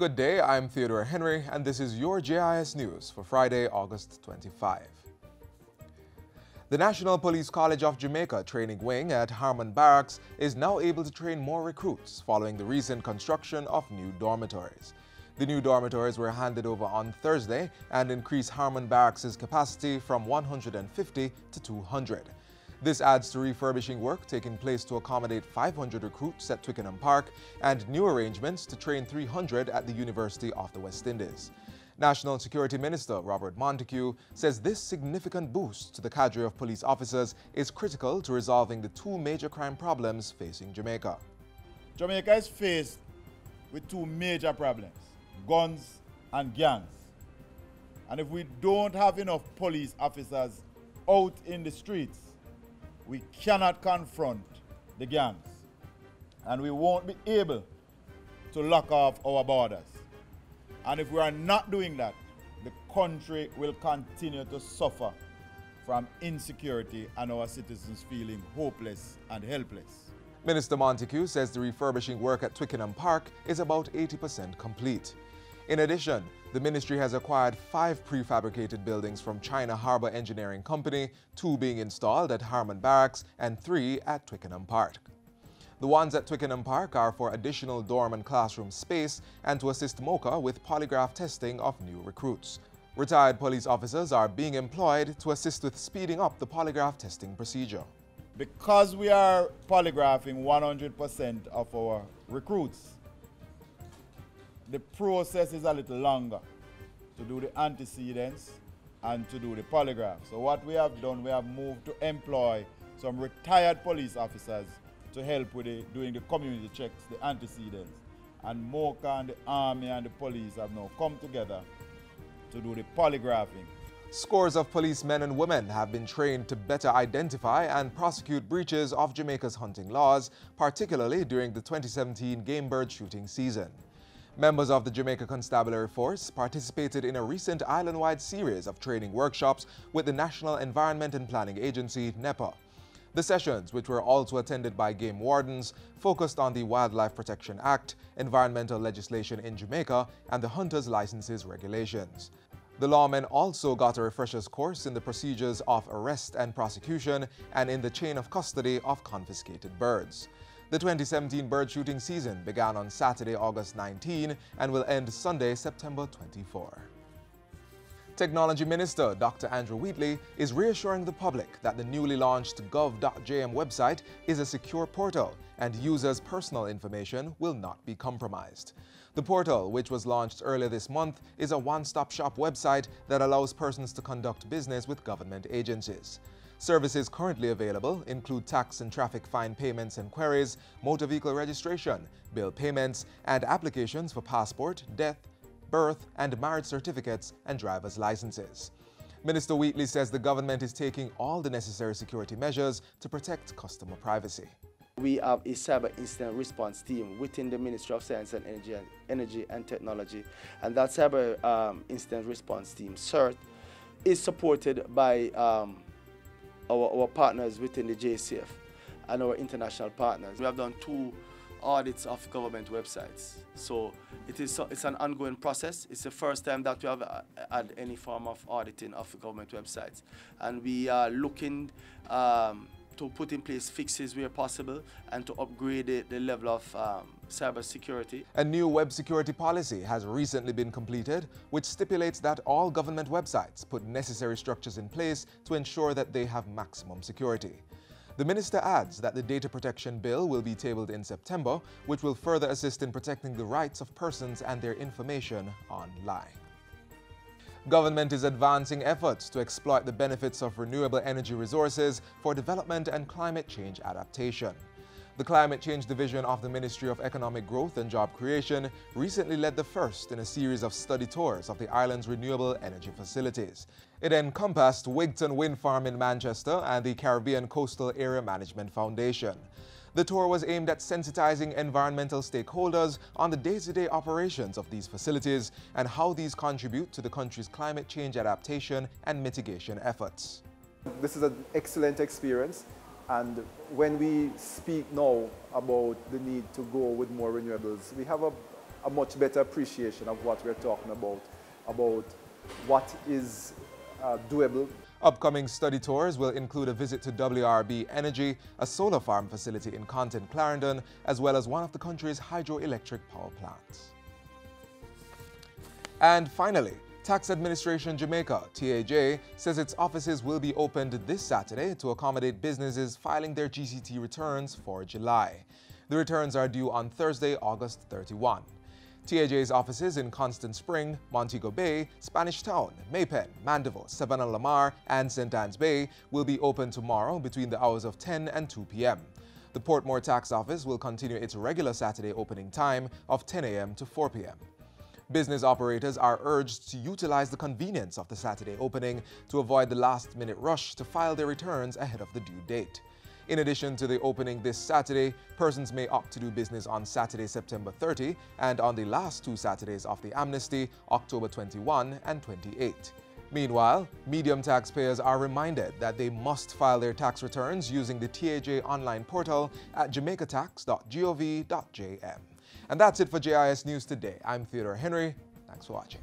Good day, I'm Theodore Henry, and this is your JIS News for Friday, August 25. The National Police College of Jamaica Training Wing at Harmon Barracks is now able to train more recruits following the recent construction of new dormitories. The new dormitories were handed over on Thursday and increased Harmon Barracks' capacity from 150 to 200. This adds to refurbishing work taking place to accommodate 500 recruits at Twickenham Park and new arrangements to train 300 at the University of the West Indies. National Security Minister Robert Montague says this significant boost to the cadre of police officers is critical to resolving the two major crime problems facing Jamaica. Jamaica is faced with two major problems: guns and gangs. And if we don't have enough police officers out in the streets, we cannot confront the gangs, and we won't be able to lock off our borders. And if we are not doing that, the country will continue to suffer from insecurity and our citizens feeling hopeless and helpless. Minister Montague says the refurbishing work at Twickenham Park is about 80% complete. In addition, the ministry has acquired 5 prefabricated buildings from China Harbour Engineering Company, 2 being installed at Harmon Barracks and 3 at Twickenham Park. The ones at Twickenham Park are for additional dorm and classroom space and to assist MOCA with polygraph testing of new recruits. Retired police officers are being employed to assist with speeding up the polygraph testing procedure. Because we are polygraphing 100% of our recruits, the process is a little longer to do the antecedents and to do the polygraph. So what we have done, we have moved to employ some retired police officers to help with doing the community checks, the antecedents. And MOCA and the Army and the police have now come together to do the polygraphing. Scores of policemen and women have been trained to better identify and prosecute breaches of Jamaica's hunting laws, particularly during the 2017 game bird shooting season. Members of the Jamaica Constabulary Force participated in a recent island-wide series of training workshops with the National Environment and Planning Agency, NEPA. The sessions, which were also attended by game wardens, focused on the Wildlife Protection Act, environmental legislation in Jamaica, and the Hunters Licenses regulations. The lawmen also got a refresher's course in the procedures of arrest and prosecution and in the chain of custody of confiscated birds. The 2017 bird shooting season began on Saturday, August 19 and will end Sunday, September 24. Technology Minister Dr. Andrew Wheatley is reassuring the public that the newly launched gov.jm website is a secure portal and users' personal information will not be compromised. The portal, which was launched earlier this month, is a one-stop-shop website that allows persons to conduct business with government agencies. Services currently available include tax and traffic fine payments and queries, motor vehicle registration, bill payments, and applications for passport, death, birth, and marriage certificates and driver's licenses. Minister Wheatley says the government is taking all the necessary security measures to protect customer privacy. We have a cyber incident response team within the Ministry of Science and Energy and Technology, and that cyber incident response team, CERT, is supported by our partners within the JCF and our international partners. We have done 2 audits of government websites. So it's an ongoing process. It's the first time that we have had any form of auditing of government websites. And we are looking to put in place fixes where possible and to upgrade the level of cyber security. A new web security policy has recently been completed, which stipulates that all government websites put necessary structures in place to ensure that they have maximum security. The minister adds that the Data Protection Bill will be tabled in September, which will further assist in protecting the rights of persons and their information online. Government is advancing efforts to exploit the benefits of renewable energy resources for development and climate change adaptation. The Climate Change Division of the Ministry of Economic Growth and Job Creation recently led the first in a series of study tours of the island's renewable energy facilities. It encompassed Wigton Wind Farm in Manchester and the Caribbean Coastal Area Management Foundation. The tour was aimed at sensitizing environmental stakeholders on the day-to-day operations of these facilities and how these contribute to the country's climate change adaptation and mitigation efforts. This is an excellent experience. And when we speak now about the need to go with more renewables, we have a a much better appreciation of what we're talking about what is doable. Upcoming study tours will include a visit to WRB Energy, a solar farm facility in Compton, Clarendon, as well as one of the country's hydroelectric power plants. And finally, Tax Administration Jamaica, TAJ, says its offices will be opened this Saturday to accommodate businesses filing their GCT returns for July. The returns are due on Thursday, August 31. TAJ's offices in Constant Spring, Montego Bay, Spanish Town, Maypen, Mandeville, Savannah Lamar, and St. Anne's Bay will be open tomorrow between the hours of 10 and 2 p.m. The Portmore Tax Office will continue its regular Saturday opening time of 10 a.m. to 4 p.m. Business operators are urged to utilize the convenience of the Saturday opening to avoid the last-minute rush to file their returns ahead of the due date. In addition to the opening this Saturday, persons may opt to do business on Saturday, September 30, and on the last 2 Saturdays of the amnesty, October 21 and 28. Meanwhile, medium taxpayers are reminded that they must file their tax returns using the TAJ online portal at jamaicatax.gov.jm. And that's it for JIS News Today. I'm Theodore Henry. Thanks for watching.